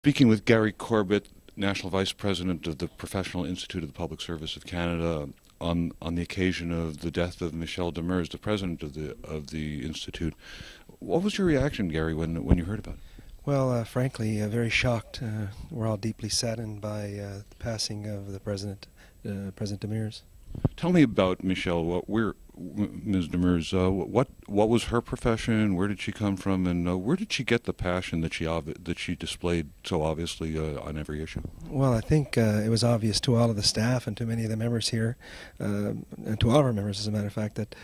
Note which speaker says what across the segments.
Speaker 1: Speaking with Gary Corbett, National Vice President of the Professional Institute of the Public Service of Canada, on the occasion of the death of Michele Demers, the president of the institute. What was your reaction, Gary, when you heard about it?
Speaker 2: Well, frankly, very shocked. We're all deeply saddened by the passing of the President Demers.
Speaker 1: Tell me about Michele. Ms. Demers. What was her profession? Where did she come from? And where did she get the passion that she displayed so obviously on every issue?
Speaker 2: Well, I think it was obvious to all of the staff and to many of the members here, and to all of our members, as a matter of fact, that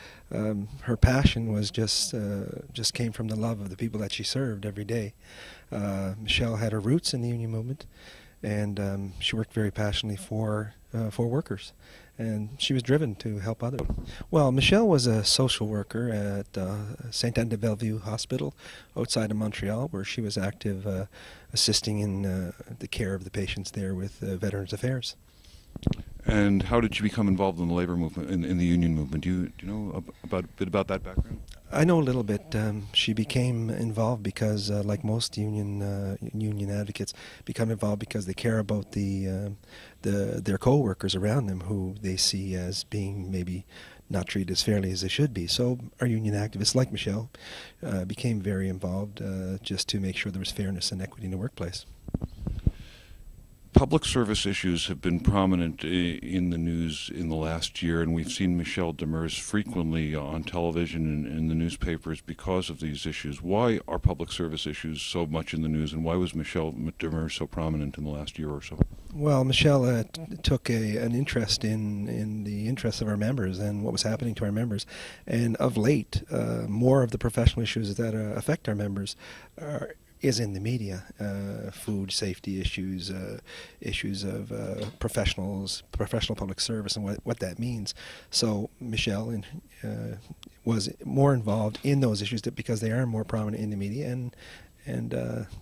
Speaker 2: her passion was just came from the love of the people that she served every day. Michele had her roots in the union movement, and she worked very passionately for workers, and she was driven to help others. Well, Michele was a social worker at St. Anne de Bellevue Hospital outside of Montreal, where she was active assisting in the care of the patients there with Veterans Affairs.
Speaker 1: And how did she become involved in the labor movement, in the union movement? Do you know a bit about that background?
Speaker 2: I know a little bit. She became involved because, like most union advocates, become involved because they care about their co-workers around them, who they see as being maybe not treated as fairly as they should be. So our union activists, like Michele, became very involved just to make sure there was fairness and equity in the workplace.
Speaker 1: Public service issues have been prominent in the news in the last year, and we've seen Michele Demers frequently on television and in the newspapers because of these issues. Why are public service issues so much in the news, and why was Michele Demers so prominent in the last year or so?
Speaker 2: Well, Michele took an interest in the interests of our members and what was happening to our members, and of late, more of the professional issues that affect our members is in the media. Food safety issues, issues of professional public service, and what that means. So Michele was more involved in those issues because they are more prominent in the media, and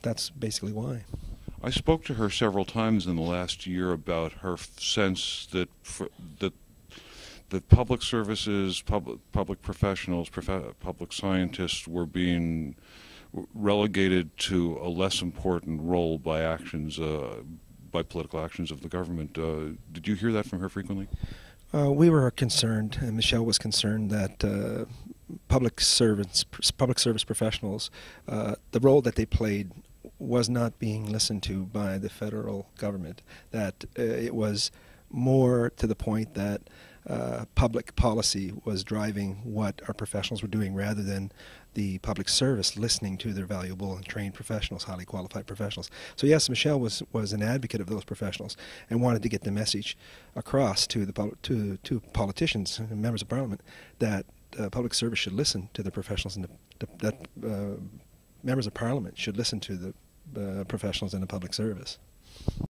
Speaker 2: that's basically why.
Speaker 1: I spoke to her several times in the last year about her sense that that public services, public professionals, public scientists were being relegated to a less important role by political actions of the government. Did you hear that from her frequently?
Speaker 2: We were concerned, and Michele was concerned, that public service professionals, the role that they played was not being listened to by the federal government, that it was more to the point that public policy was driving what our professionals were doing rather than the public service listening to their valuable and trained professionals, highly qualified professionals. So yes, Michele was an advocate of those professionals and wanted to get the message across to to politicians and members of parliament that public service should listen to the professionals, and that members of parliament should listen to the professionals in the public service.